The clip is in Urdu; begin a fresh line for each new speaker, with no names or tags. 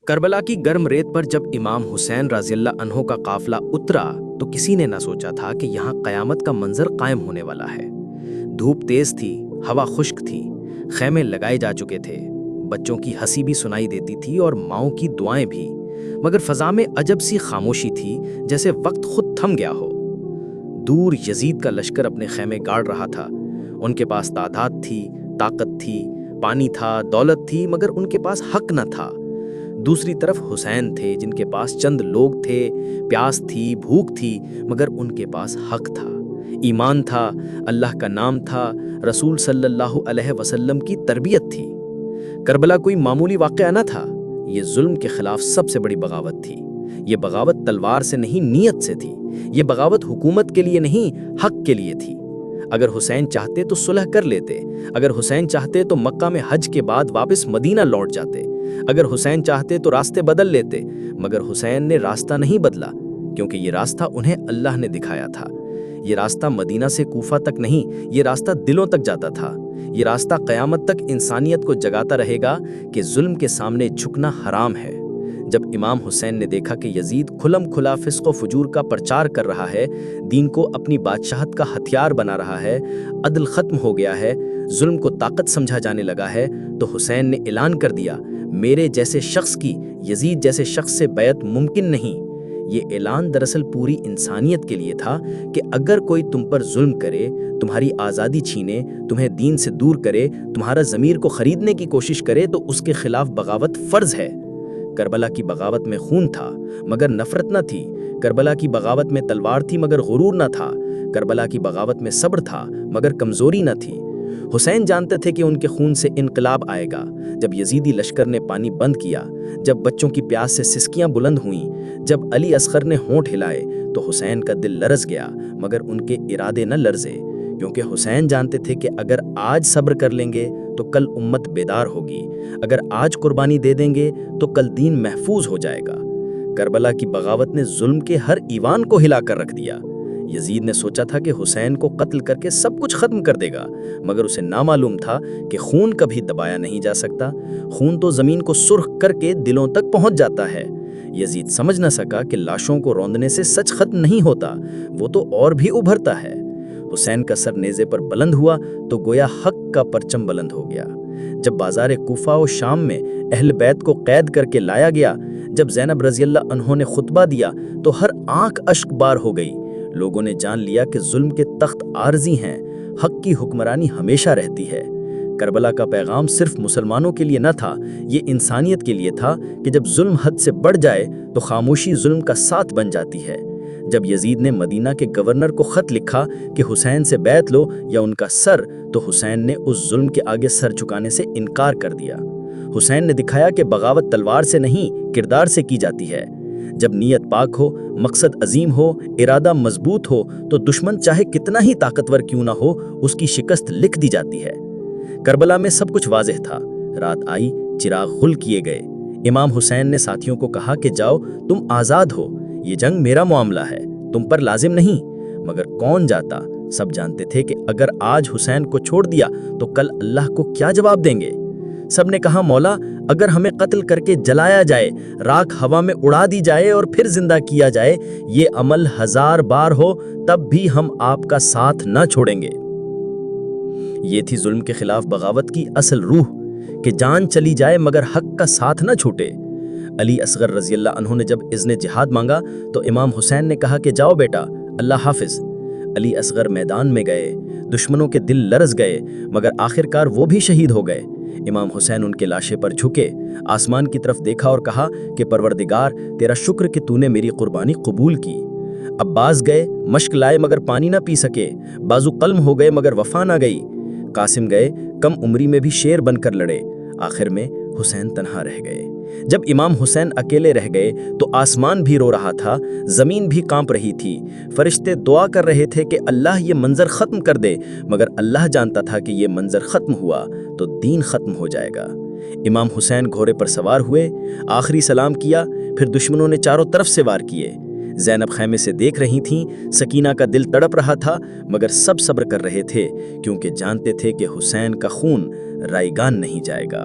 کربلا کی گرم ریت پر جب امام حسین رضی اللہ عنہ کا قافلہ اترا تو کسی نے نہ سوچا تھا کہ یہاں قیامت کا منظر قائم ہونے والا ہے۔ دھوپ تیز تھی، ہوا خشک تھی، خیمے لگائے جا چکے تھے، بچوں کی ہنسی بھی سنائی دیتی تھی اور ماؤں کی دعائیں بھی، مگر فضا میں عجب سی خاموشی تھی، جیسے وقت خود تھم گیا ہو۔ دور یزید کا لشکر اپنے خیمے گاڑ رہا تھا۔ ان کے پاس تعداد تھی، طاقت تھی، پانی تھا، دولت تھی، مگر ان کے پاس حق نہ تھا۔ دوسری طرف حسین تھے، جن کے پاس چند لوگ تھے، پیاس تھی، بھوک تھی، مگر ان کے پاس حق تھا، ایمان تھا، اللہ کا نام تھا، رسول صلی اللہ علیہ وسلم کی تربیت تھی۔ کربلا کوئی معمولی واقعہ نہ تھا، یہ ظلم کے خلاف سب سے بڑی بغاوت تھی۔ یہ بغاوت تلوار سے نہیں، نیت سے تھی۔ یہ بغاوت حکومت کے لیے نہیں، حق کے لیے تھی۔ اگر حسین چاہتے تو صلح کر لیتے، اگر حسین چاہتے تو مکہ میں حج کے بعد واپس مدینہ لوٹ جاتے، اگر حسین چاہتے تو راستے بدل لیتے، مگر حسین نے راستہ نہیں بدلا، کیونکہ یہ راستہ انہیں اللہ نے دکھایا تھا۔ یہ راستہ مدینہ سے کوفہ تک نہیں، یہ راستہ دلوں تک جاتا تھا۔ یہ راستہ قیامت تک انسانیت کو جگاتا رہے گا کہ ظلم کے سامنے جھکنا حرام ہے۔ جب امام حسین نے دیکھا کہ یزید کھلم کھلا فسق و فجور کا پرچار کر رہا ہے، دین کو اپنی بادشاہت کا ہتھیار بنا رہا ہے، عدل ختم ہو گیا ہے، ظلم کو طاقت سمجھا جانے لگا ہے، تو حسین نے اعلان کر دیا، میرے جیسے شخص کی یزید جیسے شخص سے بیعت ممکن نہیں۔ یہ اعلان دراصل پوری انسانیت کے لیے تھا کہ اگر کوئی تم پر ظلم کرے، تمہاری آزادی چھینے، تمہیں دین سے دور کرے، تمہارا ضمیر کو خریدنے کی کوشش کرے، تو اس کے خلاف بغاوت فرض ہے۔ کربلا کی بغاوت میں خون تھا مگر نفرت نہ تھی، کربلا کی بغاوت میں تلوار تھی مگر غرور نہ تھا، کربلا کی بغاوت میں صبر تھا مگر کمزوری نہ تھی۔ حسین جانتے تھے کہ ان کے خون سے انقلاب آئے گا۔ جب یزیدی لشکر نے پانی بند کیا، جب بچوں کی پیاس سے سسکیاں بلند ہوئیں، جب علی اصغر نے ہونٹ ہلائے، تو حسین کا دل لرز گیا، مگر ان کے ارادے نہ لرزے، کیونکہ حسین جانتے تھے کہ اگر آج صبر کر لیں گے تو کل امت بیدار ہوگی، اگر آج قربانی دے دیں گے تو کل دین محفوظ ہو جائے گا۔ کربلا کی بغاوت نے ظلم کے ہر ایوان کو ہلا کر رکھ دیا۔ یزید نے سوچا تھا کہ حسین کو قتل کر کے سب کچھ ختم کر دے گا، مگر اسے نامعلوم تھا کہ خون کبھی دبایا نہیں جا سکتا، خون تو زمین کو سرخ کر کے دلوں تک پہنچ جاتا ہے۔ یزید سمجھ نہ سکا کہ لاشوں کو روندنے سے سچ ختم نہیں ہوتا، وہ تو اور بھی ابھرتا ہے۔ حسین کا سر نیزے پر بلند ہوا تو گویا حق کا پرچم بلند ہو گیا۔ جب بازار کوفہ و شام میں اہل بیت کو قید کر کے لایا گیا، جب زینب رضی اللہ عنہ نے خطبہ دیا تو ہر آنکھ اشک بار ہو گئی۔ لوگوں نے جان لیا کہ ظلم کے تخت عارضی ہیں، حق کی حکمرانی ہمیشہ رہتی ہے۔ کربلا کا پیغام صرف مسلمانوں کے لیے نہ تھا، یہ انسانیت کے لیے تھا کہ جب ظلم حد سے بڑھ جائے تو خاموشی ظلم کا ساتھ بن جاتی ہے۔ جب یزید نے مدینہ کے گورنر کو خط لکھا کہ حسین سے بیعت لو یا ان کا سر، تو حسین نے اس ظلم کے آگے سر جھکانے سے انکار کر دیا۔ حسین نے دکھایا کہ بغاوت تلوار سے نہیں، کردار سے کی جاتی ہے۔ جب نیت پاک ہو، مقصد عظیم ہو، ارادہ مضبوط ہو، تو دشمن چاہے کتنا ہی طاقتور کیوں نہ ہو، اس کی شکست لکھ دی جاتی ہے۔ کربلا میں سب کچھ واضح تھا۔ رات آئی، چراغ غل کیے گئے۔ امام حسین نے ساتھیوں کو کہا کہ جاؤ، تم آزاد ہو، یہ جنگ میرا معاملہ ہے، تم پر لازم نہیں۔ مگر کون جاتا؟ سب جانتے تھے کہ اگر آج حسین کو چھوڑ دیا تو کل اللہ کو کیا جواب دیں گے۔ سب نے کہا، مولا، اگر ہمیں قتل کر کے جلایا جائے، راکھ ہوا میں اڑا دی جائے اور پھر زندہ کیا جائے، یہ عمل 1000 بار ہو، تب بھی ہم آپ کا ساتھ نہ چھوڑیں گے۔ یہ تھی ظلم کے خلاف بغاوت کی اصل روح، کہ جان چلی جائے مگر حق کا ساتھ نہ چھوٹے۔ علی اصغر رضی اللہ عنہ نے جب اذن جہاد مانگا تو امام حسین نے کہا کہ جاؤ بیٹا، اللہ حافظ۔ علی اصغر میدان میں گئے، دشمنوں کے دل لرز گئے، مگر آخرکار وہ بھی شہید ہو گئے۔ امام حسین ان کے لاشے پر جھکے، آسمان کی طرف دیکھا اور کہا کہ پروردگار، تیرا شکر کہ تو نے میری قربانی قبول کی۔ عباس گئے، مشک لائے مگر پانی نہ پی سکے، بازو قلم ہو گئے مگر وفا نہ گئی۔ قاسم گئے، کم عمری میں بھی شیر بن کر لڑے، آخر میں حسین تنہا رہ گئے۔ جب امام حسین اکیلے رہ گئے تو آسمان بھی رو رہا تھا، زمین بھی کانپ رہی تھی، فرشتے دعا کر رہے تھے کہ اللہ یہ منظر ختم کر دے، مگر اللہ جانتا تھا کہ یہ منظر ختم ہوا تو دین ختم ہو جائے گا۔ امام حسین گھوڑے پر سوار ہوئے، آخری سلام کیا، پھر دشمنوں نے چاروں طرف سے وار کیے۔ زینب خیمے سے دیکھ رہی تھیں، سکینہ کا دل تڑپ رہا تھا، مگر سب صبر کر رہے تھے، کیونکہ جانتے تھے کہ حسین کا خون رائیگان نہیں جائے گا۔